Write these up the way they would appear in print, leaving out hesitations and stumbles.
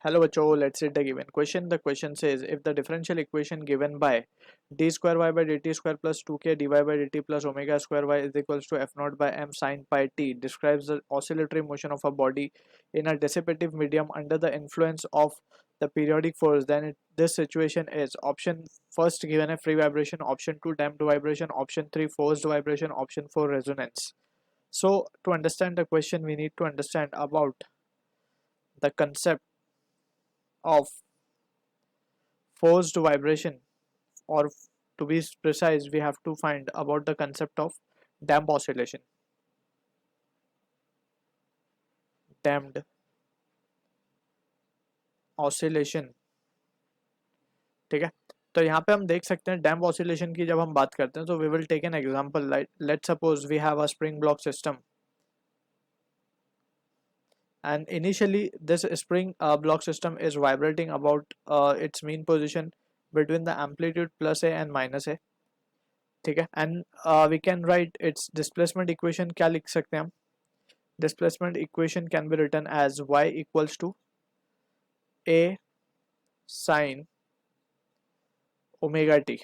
Hello बच्चों, let's read the given question. The question says if the differential equation given by d square y by dt square plus 2k dy by dt plus omega square y is equals to f naught by m sin pi t describes the oscillatory motion of a body in a dissipative medium under the influence of the periodic force, then this situation is option first given a free vibration, option 2 damped vibration, option 3 forced vibration, option 4 resonance. So to understand the question we need to understand about the concept of forced vibration, or to be precise we have to find about the concept of damped oscillation. Damped oscillation, ठीक है. तो यहाँ पे हम देख सकते हैं डैम्प oscillation की जब हम बात करते हैं तो we will take an example. Let suppose we have a spring block system and initially this spring block system is vibrating about its mean position between the amplitude plus a and minus a, ठीक है. And we can write its displacement equation. क्या लिख सकते हैं हम? displacement equation can be written as y equals to a sin omega t,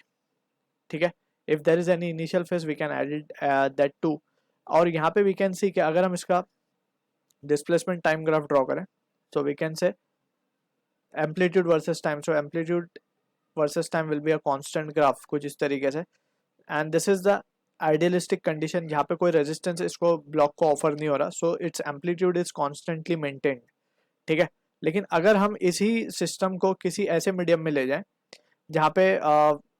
ठीक है. if there is any initial phase we can add it that too. और यहाँ पे we can see कि अगर हम इसका displacement time graph draw करें so we can say amplitude versus time. so amplitude versus time will be a constant graph कुछ इस तरीके से. and this is the idealistic condition जहाँ पे कोई रेजिस्टेंस इसको ब्लॉक को ऑफर नहीं हो रहा, so it's amplitude is constantly maintained, ठीक है. लेकिन अगर हम इसी सिस्टम को किसी ऐसे मीडियम में ले जाएं जहाँ पे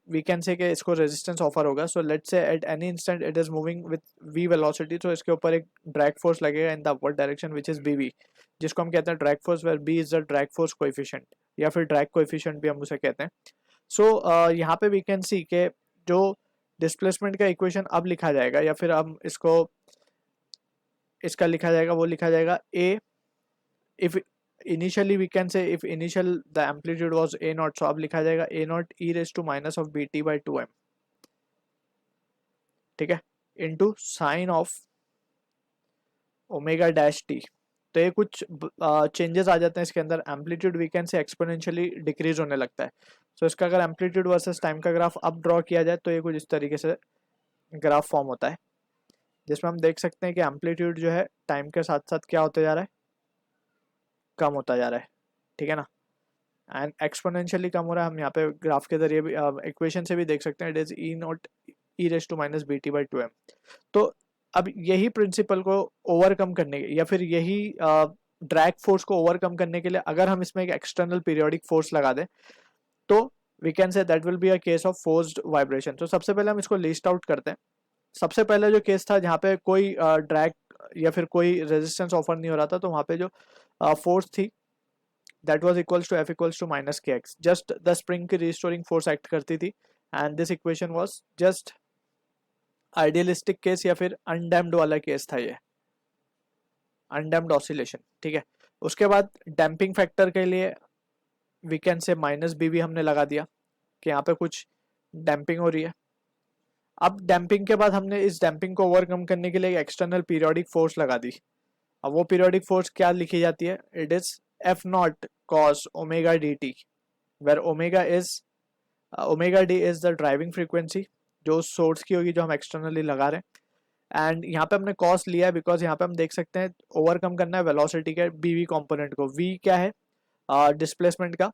वी कैन से कि इसको रेजिस्टेंस ऑफर होगा, so let's say at any instant it is moving with v velocity, तो इसके ऊपर एक ड्रैग फोर्स लगेगा in the upward direction which is bv, जिसको हम कहते हैं drag force, where b is the drag force coefficient या फिर ड्रैग कोएफिशिएंट भी हम उसे कहते हैं. सो यहाँ पे वी कैन सी के जो डिस्प्लेसमेंट का इक्वेशन अब लिखा जाएगा या फिर हम इसको इसका लिखा जाएगा, वो लिखा जाएगा a if initially we can say if initial the amplitude was a naught, so अब लिखा जाएगा a naught e raised to minus of bt by 2m, ठीक है, into sin of omega dash t. तो ये कुछ चेंजेस आ जाते हैं इसके अंदर. Amplitude we can say exponentially decrease होने लगता है. सो इसका अगर एम्पलीट्यूड वर्सेस टाइम का ग्राफ अब ड्रॉ किया जाए तो ये कुछ इस तरीके से ग्राफ फॉर्म होता है, जिसमें हम देख सकते हैं कि एम्पलीट्यूड जो है टाइम के साथ साथ क्या होते जा रहा है, कम होता जा रहा है, ठीक है ना. एंड एक्सपोनेंशियली कम हो रहा है. हम यहाँ पे ग्राफ के जरिए भी इक्वेशन से भी देख सकते हैं. It is e naught e raise to minus b t by 2m. तो अब यही प्रिंसिपल को ओवरकम करने के या फिर यही ड्रैग फोर्स को ओवरकम करने के लिए अगर हम इसमें एक एक्सटर्नल पीरियोडिक फोर्स लगा दें तो we can say that will be a case of forced vibration. तो सबसे पहले हम इसको लिस्ट आउट करते हैं. सबसे पहले जो केस था जहाँ पे कोई ड्रैग या फिर कोई रेजिस्टेंस ऑफर नहीं हो रहा था, तो वहाँ पे जो फोर्स थी that was equals to f equals to minus kx. just the spring की restoring force act करती थी and this equation was just idealistic case या फिर undamped वाला केस था ये, undamped oscillation, ठीक है. उसके बाद damping factor के लिए we can say minus bv हमने लगा दिया कि यहाँ पे कुछ damping हो रही है. अब damping के बाद हमने इस damping को ओवरकम करने के लिए एक एक्सटर्नल पीरियोडिक फोर्स लगा दी. अब वो पीरियोडिक फोर्स क्या लिखी जाती है? It is F naught cos omega D T, where omega D is the driving frequency जो सोर्स की होगी जो हम एक्सटर्नली लगा रहे हैं. एंड यहाँ पे हमने कॉस लिया है बिकॉज यहाँ पे हम देख सकते हैं ओवरकम करना है वेलोसिटी के बीवी कॉम्पोनेंट को. वी क्या है? डिस्प्लेसमेंट का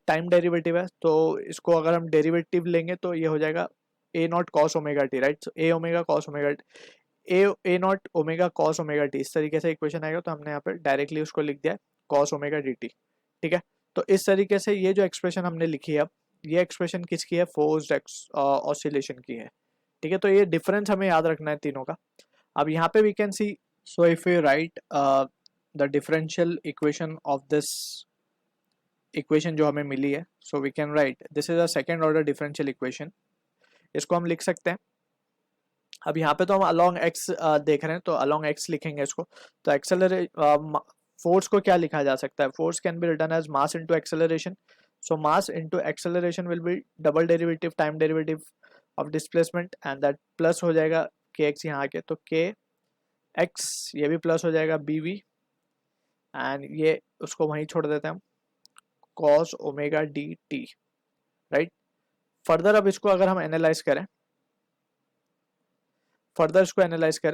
टाइम डेरिवेटिव है, तो इसको अगर हम डेरिवेटिव लेंगे तो ये हो जाएगा A naught cos omega T, right. A omega cos omega A naught omega cos omega T, इस तरीके से इक्वेशन आएगा. तो हमने यहाँ पे डायरेक्टली उसको लिख दिया कॉस ओमेगा डी टी, ठीक है. तो इस तरीके से ये जो एक्सप्रेशन हमने लिखी है अब, ये एक्सप्रेशन किसकी है? फोर्स्ड ऑसिलेशन की है, ठीक है. तो ये डिफरेंस हमें याद रखना है तीनों का. अब यहाँ पे we can see, so if you write the differential equation of this equation जो हमें मिली है, so we can write this is a second order differential equation. इसको हम लिख सकते हैं. अब यहाँ पे तो हम अलॉन्ग एक्स देख रहे हैं तो अलॉन्ग एक्स लिखेंगे इसको. तो एक्सेलरेट फोर्स को क्या लिखा जा सकता है? Force can be written as mass into acceleration. So mass into acceleration will be double derivative time derivative of displacement and that plus हो जाएगा के एक्स यहाँ के, तो के एक्स ये भी प्लस हो जाएगा बी वी एंड ये उसको वहीं छोड़ देते हैं हम, cos omega D T, right. Further अब इसको अगर हम एनालाइज करें,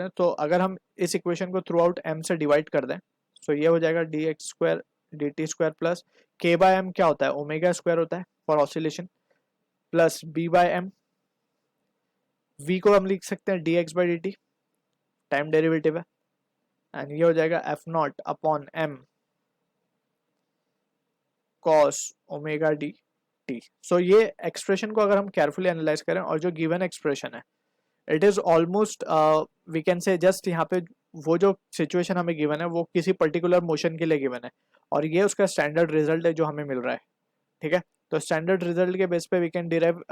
तो अगर हम इस इक्वेशन को थ्रू आउट एम से डिवाइड कर दें, तो ये हो जाएगा D X square D T square plus K by M क्या होता है, ओमेगा स्क्वायर होता है for oscillation, plus B by M, V को हम लिख सकते हैं D X by D T, time derivative है, एंड ये हो जाएगा F naught upon M cos omega D T. So ये एक्सप्रेशन को अगर हम केयरफुली एनालाइज करें, और जो गिवन एक्सप्रेशन है it is almost we can say just यहाँ पे वो जो सिचुएशन हमें गिवन है वो किसी पर्टिकुलर मोशन के लिए गिवन है, और ये उसका स्टैंडर्ड रिजल्ट है जो हमें मिल रहा है, ठीक है। तो स्टैंडर्ड रिजल्ट के बेस पे we can derive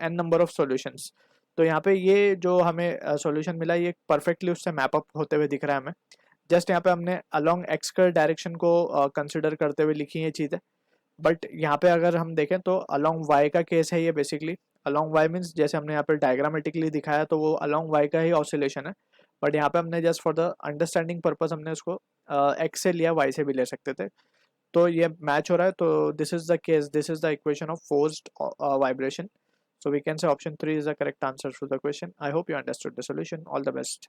an number of solutions. तो यहाँ पे ये जो हमें सॉल्यूशन मिला ये परफेक्टली उससे मैप अप होते हुए दिख रहा है हमें। जस्ट यहाँ पे हमने अलोंग एक्स कर डायरेक्शन को कंसिडर करते हुए लिखी ये चीज़ें, बट यहाँ पे अगर हम देखें तो अलोंग वाई का केस है ये बेसिकली। अलोंग वाई मीन्स जैसे हमने यहाँ पे डायग्रामेटिकली दिखाया तो वो अलोंग वाई का ही ऑसिलेशन है, बट यहाँ पे हमने just for the understanding purpose हमने उसको एक्स से लिया, वाई से भी ले सकते थे। तो ये मैच हो रहा है, तो this is the case, this is the equation of forced vibration. So we can say option 3 is the correct answer to the question. I hope you understood the solution. All the best.